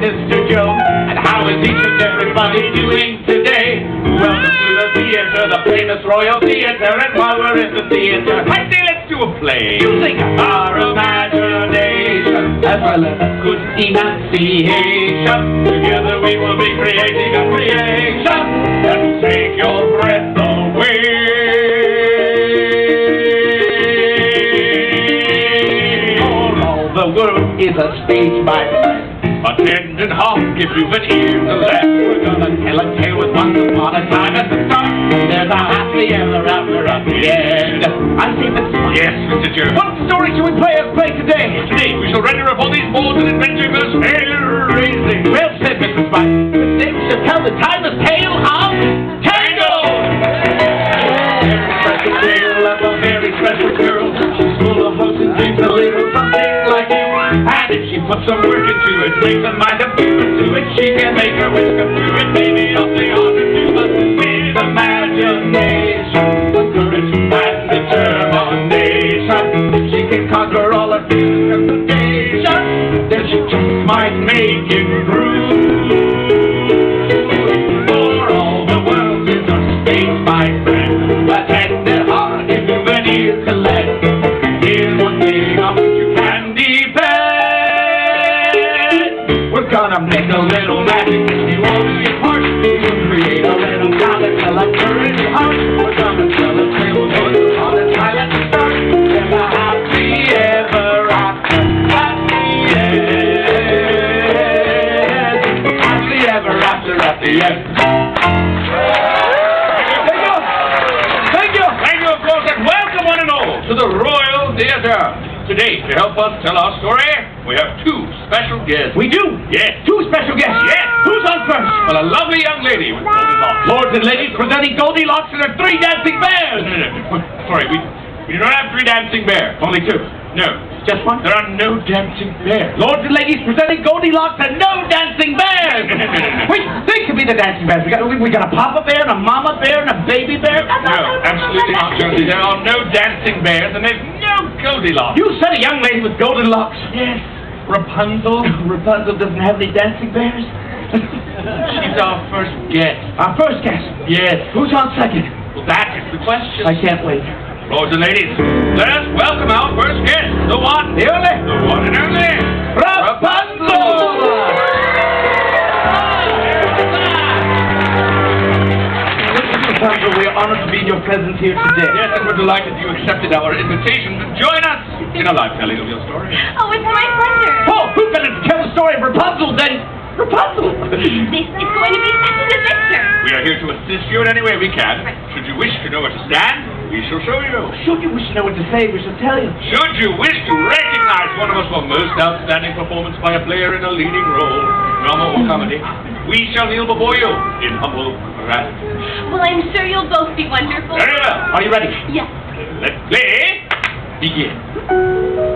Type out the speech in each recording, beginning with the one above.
Mr. Joe. And how is each and everybody doing today? Welcome to the theater, the famous Royal Theater. And while we're in the theater, I say let's do a play using our imagination as well as good enunciation. Together we will be creating a creation that will take your breath away. The world is a stage, my friend. Attend and hark if you've an ear to lend. We're gonna tell a tale with once upon a time at the start. There's a happily ever after at the end. I think that's fine. Yes, Mr. Joe. What story shall we play today? Today we shall render upon these boards an adventure most hair-raising. Well said, Mrs. Spice. Today we shall tell the timeless tale of Tangled. Very special tale of a very special girl. She's full of hopes and dreams, a little something like you. And if she puts some work into it, makes her mind up to it, she can make her wish come true. It may be awfully hard to do, but with imagination, with courage and determination, if she can conquer all her fears and temptation, then she just might make it through. For all the world is a stage, my friend. Attend it hard if you've an ear to lend. Here's one thing on which you can depend. We're gonna make a little magic if you only part. We'll create a little town that tell a courage heart. We're gonna tell a tale of wonders on a time at the start. And a happy ever after, happy end. Happy ever after at the end. Thank you, of course, and welcome one and all to the Royal Theater. Today, to help us tell our story, we have two special guests. We do? Yes. Two special guests? Yes. Who's on first? Well, a lovely young lady with Goldilocks. Lords and ladies presenting Goldilocks and her three dancing bears. No. Sorry, we do not have three dancing bears. Only two. No. Just one? There are no dancing bears. Lords and ladies presenting Goldilocks and no dancing bears. Wait, they could be the dancing bears. We got a papa bear and a mama bear and a baby bear. No, absolutely not, Jonesy. There are no dancing bears and there's no Goldilocks. You said a young lady with Goldilocks. Yes. Rapunzel. Rapunzel doesn't have any dancing bears? She's our first guest. Our first guest? Yes. Who's on second? Well, that is the question. I can't wait. Lords and ladies, let us welcome our first guest, the one and only, Rapunzel! Rapunzel, we are honored to be in your presence here today. Yes, and we're delighted you accepted our invitation to join us in a live telling of your story. Oh, it's my pleasure. Oh, who's better to tell the story of Rapunzel than Rapunzel? This is going to be such an adventure. We are here to assist you in any way we can. Should you wish to know where to stand, we shall show you. Should you wish to know what to say, we shall tell you. Should you wish to recognize one of us for most outstanding performance by a player in a leading role, drama or comedy, we shall kneel before you in humble gratitude. Well, I'm sure you'll both be wonderful. Very well. Are you ready? Yes. Let play begin.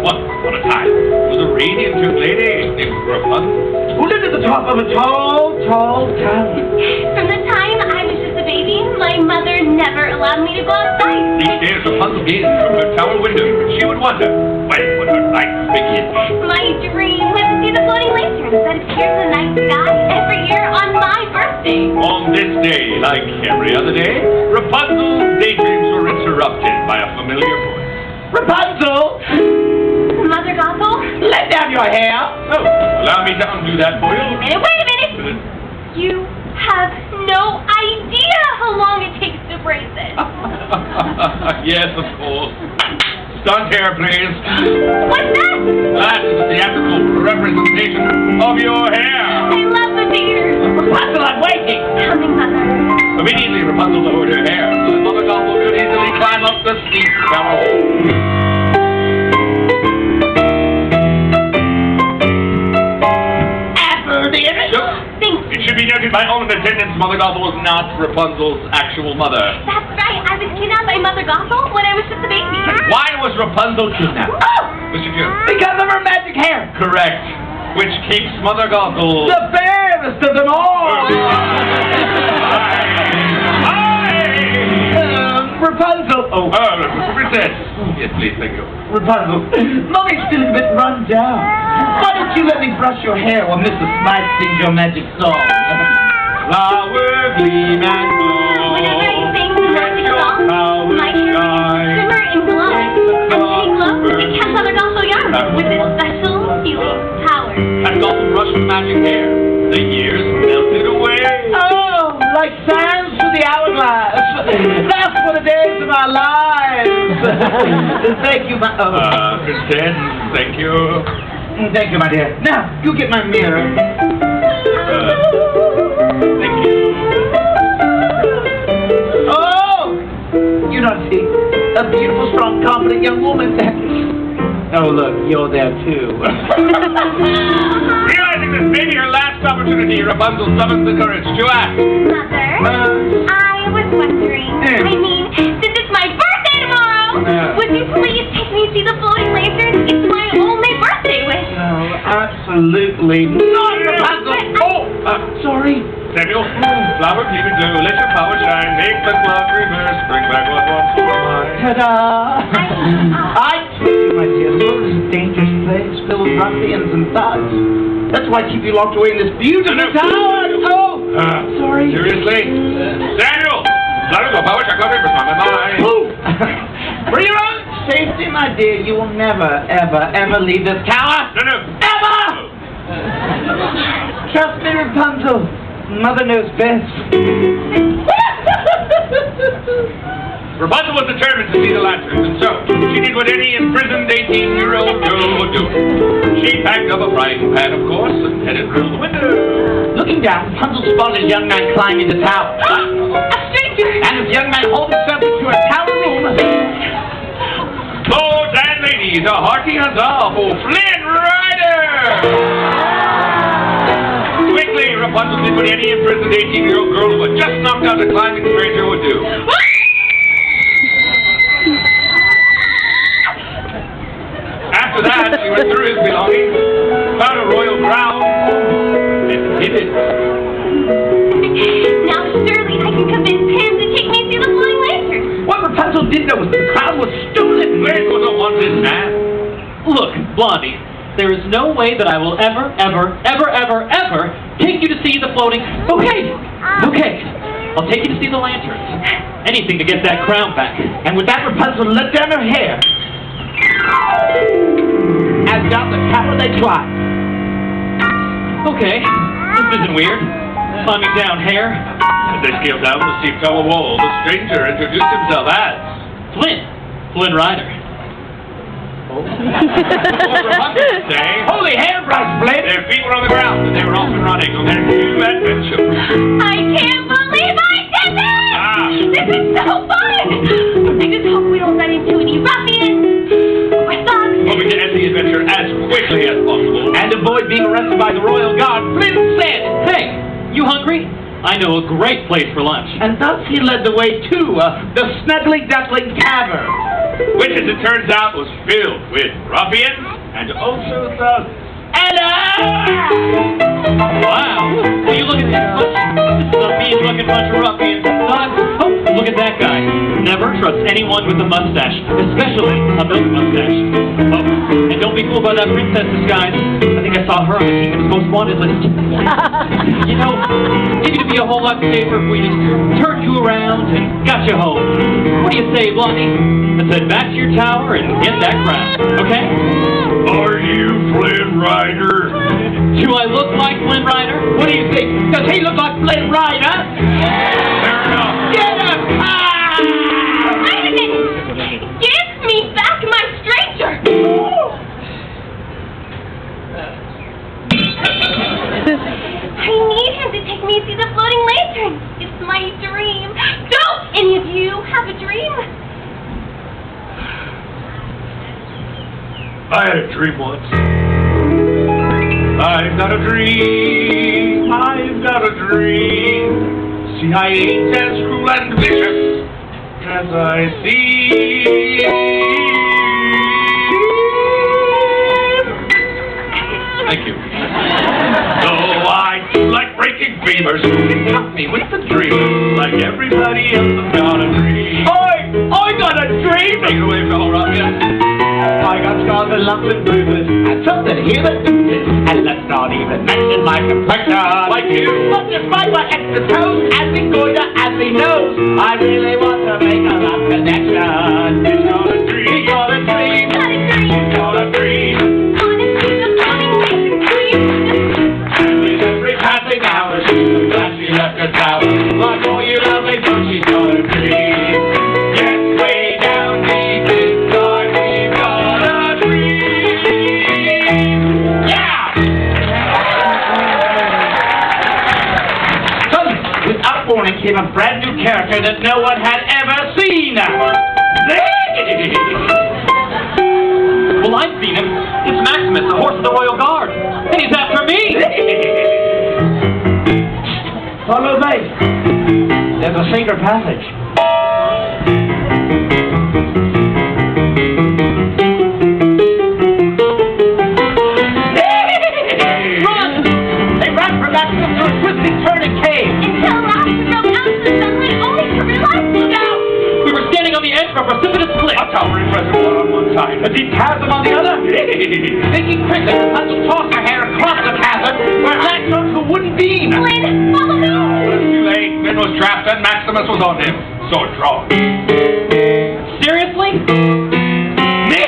Once upon a time, there was a radiant young lady named Rapunzel, who lived at the top of a tall tower. From the time I was just a baby, my mother never allowed me to go outside. Each day as Rapunzel gazed from her tower window, she would wonder, when would her night begin? My dream was to see the floating lanterns that appear in the night sky every year on my birthday. On this day, like every other day, Rapunzel's daydreams were interrupted by a familiar voice. Rapunzel! Mother Gothel? Let down your hair! Oh, allow me to undo that for you. Wait a minute! You have no idea how long it takes to brace it. Yes, of course. Stunt hair, please. What's that? That is a theatrical representation of your hair. I love the theater. Rapunzel, I'm waiting! Coming, Mother. Immediately, Rapunzel lowered her hair, so that Mother Gothel could easily climb up the steep tower. It should be noted by all in attendance, Mother Gothel was not Rapunzel's actual mother. That's right. I was kidnapped by Mother Gothel when I was just a baby. Why was Rapunzel kidnapped? Oh! Mr. Jones? Because of her magic hair! Correct. Which keeps Mother Gothel the fairest of them all! Rapunzel! Oh, Princess. Yes, please, thank you. Rapunzel, Mommy's feeling a bit run down. Why don't you let me brush your hair while Mr. Smythe sings your magic song? Flowers gleam and glow. Whenever I sing the magic song, Flowers my hair shine. shimmer and glow. And when it glows, it casts out a also young with this special healing power. That golden rush of magic hair. The years melted away. Oh, like sands through the hourglass. That's what the days of our lives. Thank you, my... Princess, thank you. Thank you, my dear. Now, you get my mirror. Thank you. Oh! You don't see. A beautiful, strong, confident young woman. Oh, look, you're there, too. Realizing this may be her last opportunity, Rapunzel summons the courage to ask. Mother, I was wondering, I mean, since it's my birthday tomorrow, would you please take me to see the floating lanterns? It's my only birthday wish. No, absolutely not, Rapunzel. Oh, sorry. Samuel, flower gleaming blue, let your power shine, make the cloud reverse, bring back what once was mine. Ta-da! I tell you, my dear, the world is a dangerous place filled with ruffians and thugs. That's why I keep you locked away in this beautiful tower. Oh, sorry. Seriously? Samuel, flower your power shall come reverse my mind. For your own safety, my dear, you will never, ever, ever leave this tower. No. Ever! Trust me, Rapunzel. Mother knows best. Rapunzel was determined to see the lanterns, and so she did what any imprisoned 18-year-old girl would do. She packed up a frying pan, of course, and headed through the window. Looking down, Rapunzel spotted a young man climbing the tower. A stranger! And this young man holds himself into a tower room. Lords and ladies, a hearty huzzah for Flynn Rider! Quickly, Rapunzel did what any imprisoned 18-year-old girl who had just knocked out a climbing stranger would do. After that, she went through his belongings, found a royal crown, and hid it. Now surely I can convince him to take me to the flying lantern. What Rapunzel didn't know was the crown was stolen. Flynn was a wanted man. Look, Blondie, there is no way that I will ever take you to see the floating... Okay, I'll take you to see the lanterns. Anything to get that crown back. And with that, Rapunzel let down her hair. And down the tower they climbed. Okay, this isn't weird. Climbing down hair. As they scaled down the steep tower wall, the stranger introduced himself as... Flynn Rider. Rapunzel say, Holy hairbrush, Flynn! their feet were on the ground, and they were off and running on their new adventure. I can't believe I did this! This is so fun! I just hope we don't run into any ruffians or thugs. Hoping to end the adventure as quickly as possible. And avoid being arrested by the royal guard, Flynn said, Hey, you hungry? I know a great place for lunch. and thus he led the way to the Snuggly Duckling Tavern. Which, as it turns out, was filled with ruffians and also thugs. Wow, will you look at this bunch? This is a mean-looking bunch of ruffians and thugs. Oh, look at that guy. Never trust anyone with a mustache, especially a milk mustache. Oh, and don't be fooled by that princess disguise. I think I saw her on the Kingdom's Most Wanted list. You know, maybe it'd be a whole lot safer if we just turned you around and got you home. What do you say, Blondie? Let's head back to your tower and get that crown, okay? Are you Flynn Rider? Do I look like Flynn Rider? What do you think? Does he look like Flynn Rider? Fair enough. Get him! Wait a minute! Give me back my stranger! I need him to take me to see the floating lantern. It's my dream. Don't any of you have a dream? I had a dream once. I've got a dream. See, I ain't as cruel and vicious as I seem. Thank you. Though I do like breaking beamers, who can cut me with the dreamers? Like everybody else has got a dream. Oi! lumps and bruises, and something here that oozes. And let's not even mention my complexion. Like you. But despite my extra toes, and me goiter, and me nose, I really want to make a love connection. It's not a dream. It's not a dream. It's not a dream. And with every passing hour, she's so glad she left her tower. Like all you lovely folks, she's not a dream. Yes, way down deep inside, we've got a dream. Yeah! Suddenly, without warning, came a brand new character that no one had ever seen. Well, I've seen him. It's Maximus, the horse of the Royal Guard. And he's after me. Follow me. There's a secret passage. Run! They ran from Maximus to a twisting, turning cave. Until Rasmus broke out to the sunlight only to realize, look out! We were standing on the edge of a precipitous cliff. A towering reservoir on one side. A deep chasm on the other. Thinking quickly, Rapunzel tossed her hair across the chasm where it latched onto a wooden beam. Flynn, follow me! Too late. Finn was trapped and Maximus was on him. Sword drawn. Seriously? Me!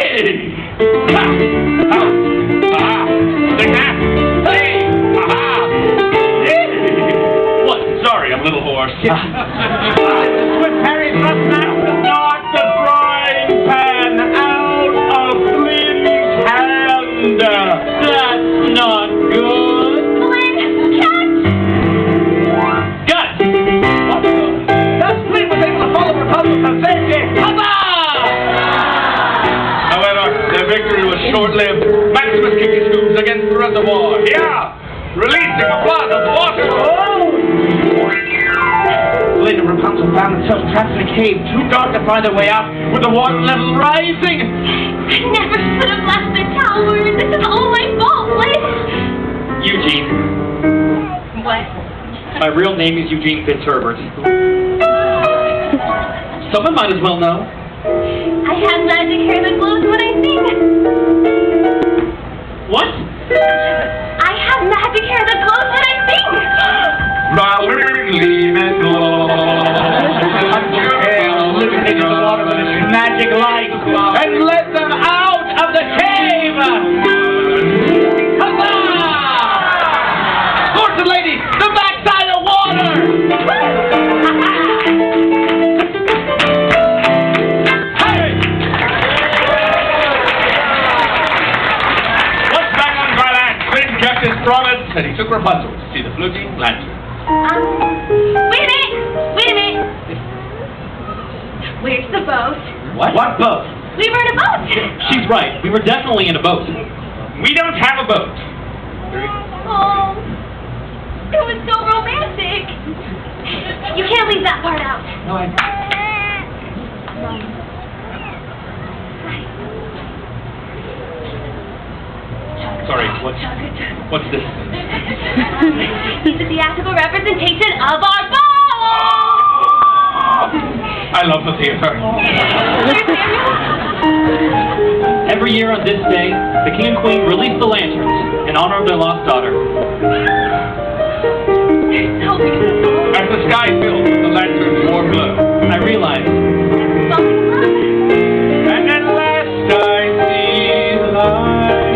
Ha! Ha! Ha! Take that! Hey! Ha-ha! What? Sorry, I'm a little hoarse. Swift Harry thrust Maximus knocked the frying pan out of Flynn's hand. That's not good. Flynn, catch! Got it. Thus Flynn was able to follow Rapunzel to safety. Huzzah! However, their victory was short-lived. Maximus kicked his hooves against the reservoir. Yeah! Releasing a flood of water. Flynn and Rapunzel found themselves trapped in a cave, too dark to find their way out, with the water level rising. I never should have left the tower. This is all my fault, Flynn. Eugene. What? My real name is Eugene Fitzherbert. Someone might as well know. I have magic hair that glows when I sing. What? I have magic hair that glows when I sing. Leave it glow. Illuminated the water with its magic light and led them out of the cave. Huzzah! Horse and lady, the backside of water. Hey! Once back on dry land, Flynn kept his promise and he took Rapunzel to see the floating lantern. Wait a minute! Where's the boat? What boat? We were in a boat! She's right. We were definitely in a boat. We don't have a boat. Oh, it was so romantic. You can't leave that part out. No, I... Sorry, what's this? It's a theatrical representation of our ball! I love the theater. Every year on this day, the King and Queen release the lanterns in honor of their lost daughter. They're so beautiful. As the sky fills with the lantern's warm glow, I realize and at last I see the light,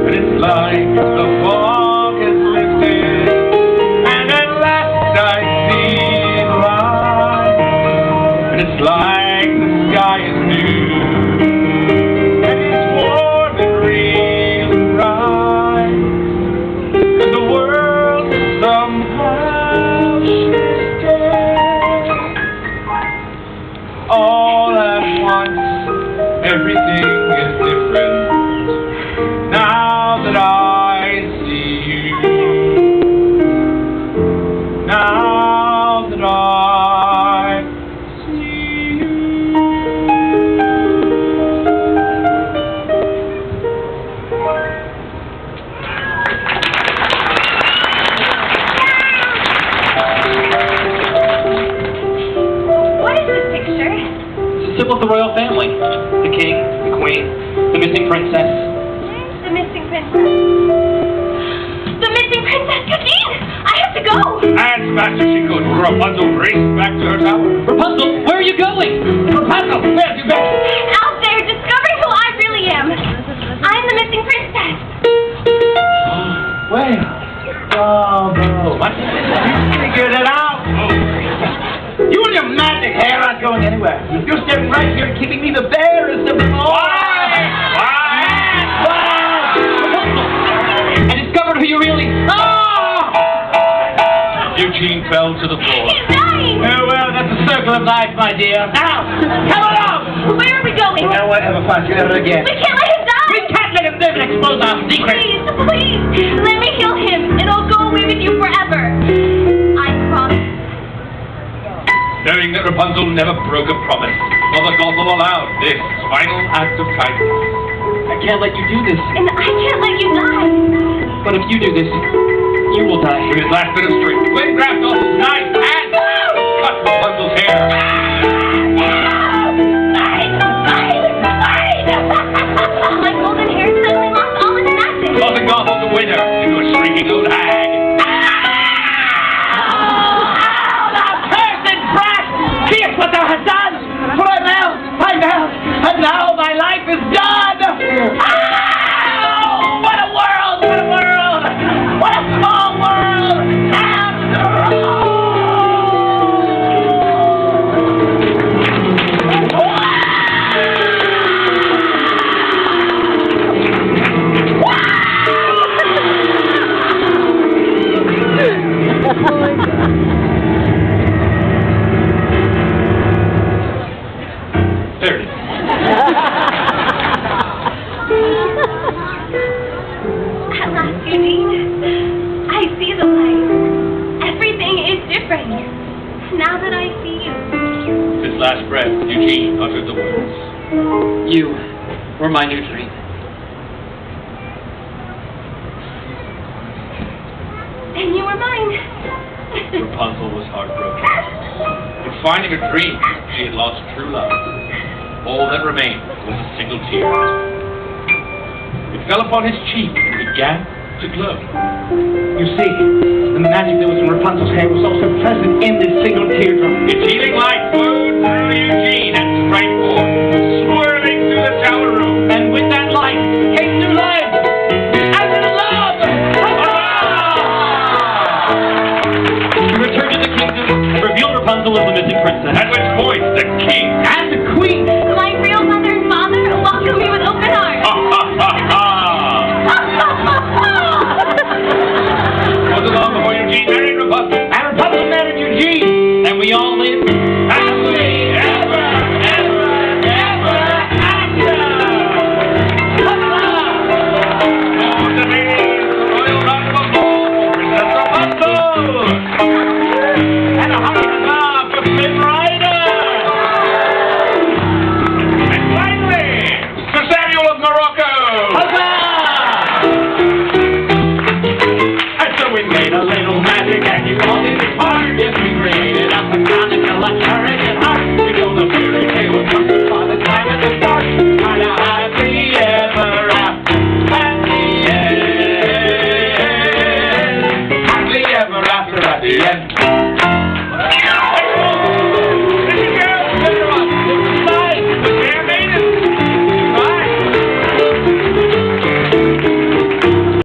and it's like the fog has lifted, and at last I see the light, and it's like the sky is new, and it's warm and real and bright, and the world is somehow shifted. All at once, everything is different. Now that I see you, now that I see you. What is this picture? This is Sit with the royal family. The king, the queen, the missing princess. The missing princess. The missing princess, Eugene! I have to go! As fast as she could, Rapunzel raced back to her tower. Rapunzel, where are you going? Rapunzel, where have you been? Out there, discovering who I really am. I'm the missing princess. Well, bravo. What? You figured it out. You and your magic hair aren't going anywhere. You're sitting right here keeping me the fairest of them all. I discovered who you really Eugene fell to the floor. He's dying! Oh, well, that's the circle of life, my dear. Now, come along! Where are we going? Well, whatever fuss you ever again. We can't let him die! We can't let him live and expose our secret. Please, please, let me heal him, and I'll go away with you forever. I promise. Knowing that Rapunzel never broke a promise, Mother Gothel allowed this final act of kindness. I can't let you do this. And I can't let you die. But if you do this, you will die. With his last bit of strength, Gwen grabbed Gothel's knife and cut Rapunzel's hair. My golden hair suddenly lost all its magic. Mother Gothel, the winner, into a shrieking old hag. What thou hast done! For I'm out, and now my life is done! Oh, what a world! What a world! What a small world! After all! There it is. At last, Eugene, I see the light. Everything is different. Now that I see you. With his last breath, Eugene uttered the words. You were my new dream. And you were mine. Rapunzel was heartbroken. In finding her dream, she had lost true love. All that remained was a single tear. It fell upon his cheek and began to glow. You see, the magic that was in Rapunzel's hair was also present in this single teardrop. Its healing light flowed through Eugene and sprang forth, swirling through the tower room. And with that light came new life and love! You return to the kingdom and reveal Rapunzel as the missing princess. At which point, the king And the queen! My real mother and father welcome me with open arms. Wasn't long before Eugene married Rapunzel. And Rapunzel married Eugene! And we all live Happily ever, ever, ever after! For the ladies, the royal round of applause for Princess Rapunzel! And a hearty huzzah for Flynn Rider! And finally, Sir Samuel of Morocco! And so we made a little magic and you all did it hard. Yes, we created a mechanical and courage and heart. We told a fairy tale with comfort for the time and the start. And a happily ever after. At the end. Happily ever after at the end.